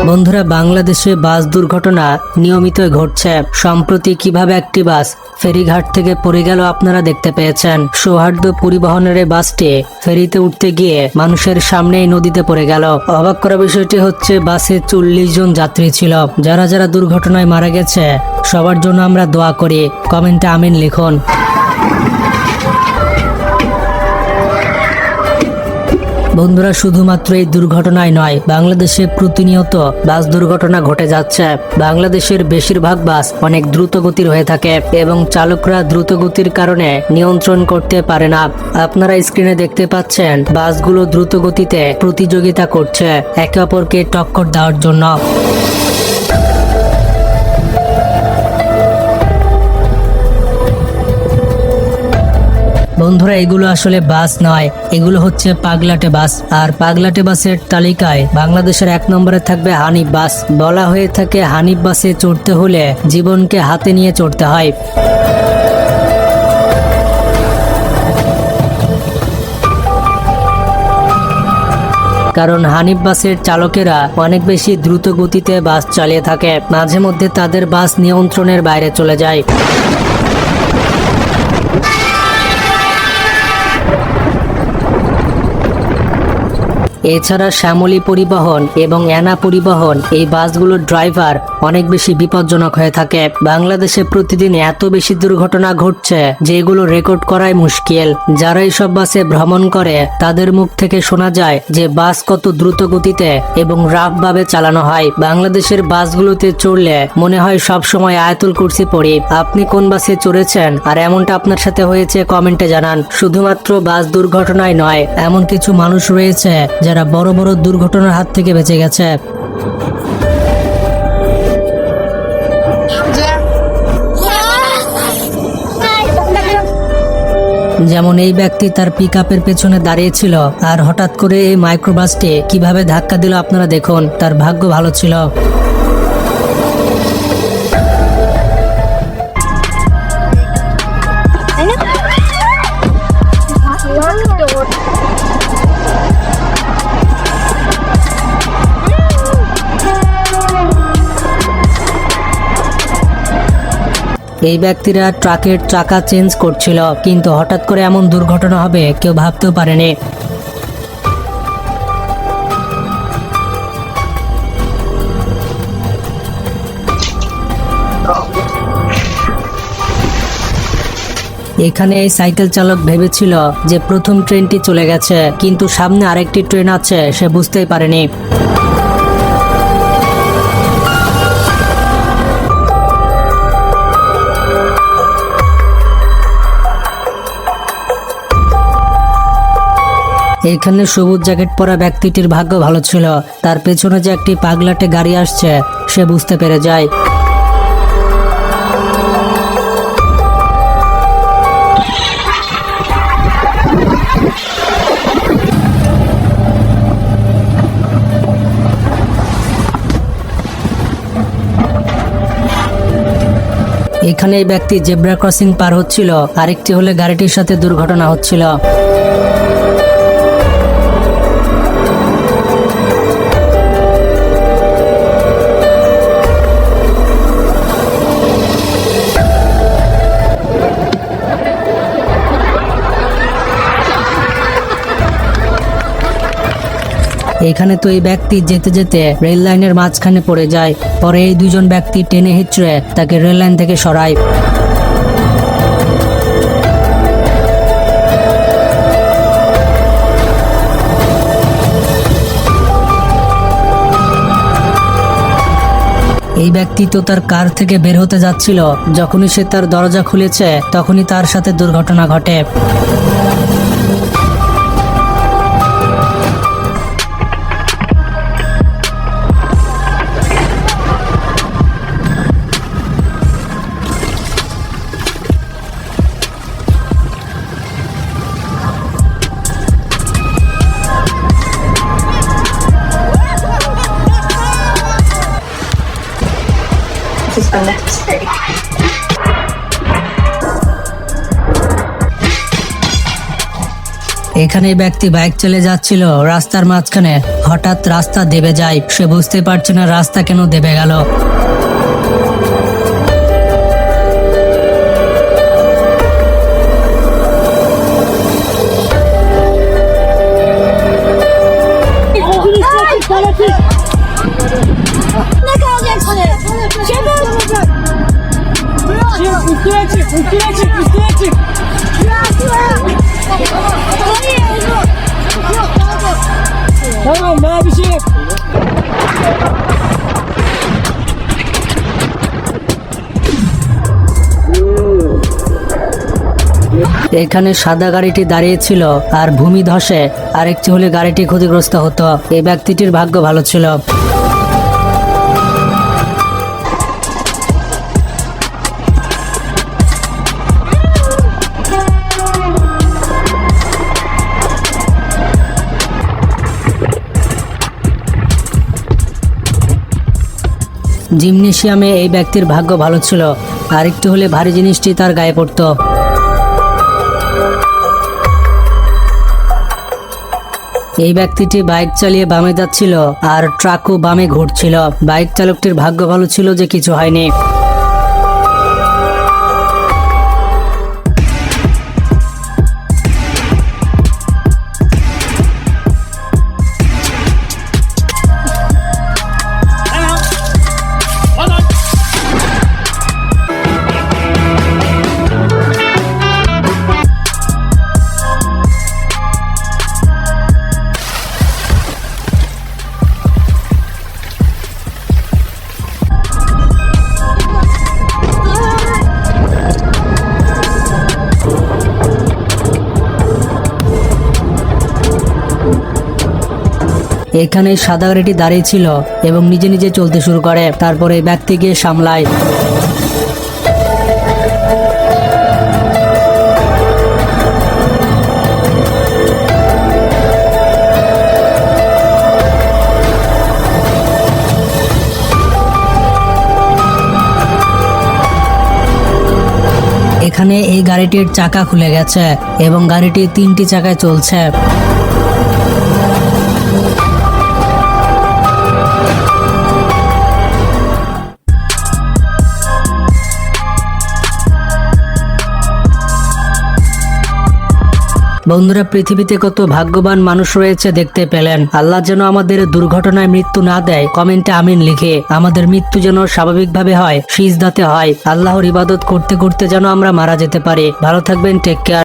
বন্ধুরা, বাংলাদেশে বাস দুর্ঘটনা নিয়মিতই ঘটছে। সম্প্রতি কিভাবে একটি বাস ফেরিঘাট থেকে পড়ে গেল আপনারা দেখতে পেয়েছেন। সৌহার্দ্য পরিবহনের এই বাসটি ফেরিতে উঠতে গিয়ে মানুষের সামনেই নদীতে পড়ে গেল। অবাক করা বিষয়টি হচ্ছে, বাসে 40 জন যাত্রী ছিল। যারা যারা দুর্ঘটনায় মারা গেছে সবার জন্য আমরা দোয়া করি। কমেন্টে আমিন লিখুন। বন্ধুরা, শুধুমাত্র এই দুর্ঘটনায় নয়, বাংলাদেশে প্রতিনিয়ত বাস দুর্ঘটনা ঘটে যাচ্ছে। বাংলাদেশের বেশিরভাগ বাস অনেক দ্রুত গতির হয়ে থাকে এবং চালকরা দ্রুত গতির কারণে নিয়ন্ত্রণ করতে পারে না। আপনারা স্ক্রিনে দেখতে পাচ্ছেন, বাসগুলো দ্রুত গতিতে প্রতিযোগিতা করছে একে অপরকে টক্কর দেওয়ার জন্য। বন্ধুরা, এগুলো আসলে বাস নয়, এগুলো হচ্ছে পাগলাটে বাস। আর পাগলাটে বাসের তালিকায় বাংলাদেশের 1 নম্বরে থাকবে হানিফ বাস। বলা হয়ে থাকে, হানিফ বাসে চড়তে হলে জীবনকে হাতে নিয়ে চড়তে হয়। কারণ হানিফ বাসের চালকেরা অনেক বেশি দ্রুত গতিতে বাস চালিয়ে থাকে। মাঝে মধ্যে তাদের বাস নিয়ন্ত্রণের বাইরে চলে যায়। এছাড়া শ্যামলী পরিবহন এবং এনা পরিবহন, এই বাসগুলোর ড্রাইভার অনেক বেশি বিপজ্জনক হয়ে থাকে। বাংলাদেশে প্রতিদিন এত বেশি দুর্ঘটনা ঘটছে যে এগুলো রেকর্ড করাই মুশকিল। যারা এইসব বাসে ভ্রমণ করে তাদের মুখ থেকে শোনা যায় যে বাস কত দ্রুত গতিতে এবং রাফ ভাবে চালানো হয়। বাংলাদেশের বাসগুলোতে চড়লে মনে হয় সব সময় আয়াতুল কুরসি পড়ি। আপনি কোন বাসে চড়েছেন আর এমনটা আপনার সাথে হয়েছে কমেন্টে জানান। শুধুমাত্র বাস দুর্ঘটনায় নয়, এমন কিছু মানুষ রয়েছে যারা বড় বড় দুর্ঘটনার হাত থেকে বেঁচে গেছে। যেমন এই ব্যক্তি তার পিকআপের পেছনে দাঁড়িয়েছিল আর হঠাৎ করে এই মাইক্রোবাসটি কিভাবে ধাক্কা দিল আপনারা দেখুন। তার ভাগ্য ভালো ছিল। এই ব্যক্তিরা ট্রাকের চাকা চেঞ্জ করছিল, কিন্তু হঠাৎ করে এমন দুর্ঘটনা হবে কেউ ভাবতেও পারেনি। এখানে এই সাইকেল চালক ভেবেছিল যে প্রথম ট্রেনটি চলে গেছে, কিন্তু সামনে আরেকটি ট্রেন আছে সে বুঝতেই পারেনি। এখানে সবুজ জ্যাকেট পরা ব্যক্তিটির ভাগ্য ভালো ছিল। তার পেছনে যে একটি পাগলাটে গাড়ি আসছে সে বুঝতে পেরে যায়। এখানে এই ব্যক্তি জেব্রা ক্রসিং পার হচ্ছিল, আরেকটি হলে গাড়িটির সাথে দুর্ঘটনা হচ্ছিল। এখানে তো এই ব্যক্তি যেতে যেতে রেল লাইনের মাঝখানে পড়ে যায়। পরে এই দুজন ব্যক্তি টেনে হিচড়ে তাকে রেল লাইন থেকে সরায়। এই ব্যক্তি তো তার কার থেকে বের হতে যাচ্ছিল, যখনই সে তার দরজা খুলেছে তখনই তার সাথে দুর্ঘটনা ঘটে। This is unnecessary. এখানে এই ব্যক্তি বাইক চলে যাচ্ছিল রাস্তার মাঝখানে, হঠাৎ রাস্তা দেবে যায়, সে বুঝতে পারছে না রাস্তা কেন দেবে গেল। Tamam daha bir şey yok. এখানে সাদা গাড়িটি দাঁড়িয়েছিল আর ভূমি ধসে আরেকটি হলে গাড়িটি ক্ষতিগ্রস্ত হতো। এই ব্যক্তিটির ভাগ্য ভালো ছিল। জিমনেশিয়ামে এই ব্যক্তির ভাগ্য ভালো ছিল, আর একটু হলে ভারী জিনিসটি তার গায়ে পড়তো। এই ব্যক্তিটি বাইক চালিয়ে বামে যাচ্ছিল আর ট্রাকও বামে ঘুরছিল। বাইক চালকটির ভাগ্য ভালো ছিল যে কিছু হয়নি। এখানে সাদা গাড়িটি দাঁড়িয়ে ছিল এবং নিজে নিজে চলতে শুরু করে। তারপরে এই ব্যক্তি গিয়ে সামলায়। এখানে এই গাড়িটির চাকা খুলে গেছে এবং গাড়িটি 3টি চাকায় চলছে। বন্ধুরা, পৃথিবীতে কত ভাগ্যবান মানুষ রয়েছে দেখতে পেলেন। আল্লাহ যেন আমাদের দুর্ঘটনায় মৃত্যু না দেয়, কমেন্টে আমিন লিখে। আমাদের মৃত্যু যেন স্বাভাবিকভাবে হয়, সিজদাতে হয়। আল্লাহর ইবাদত করতে করতে যেন আমরা মারা যেতে পারি। ভালো থাকবেন, টেক কেয়ার।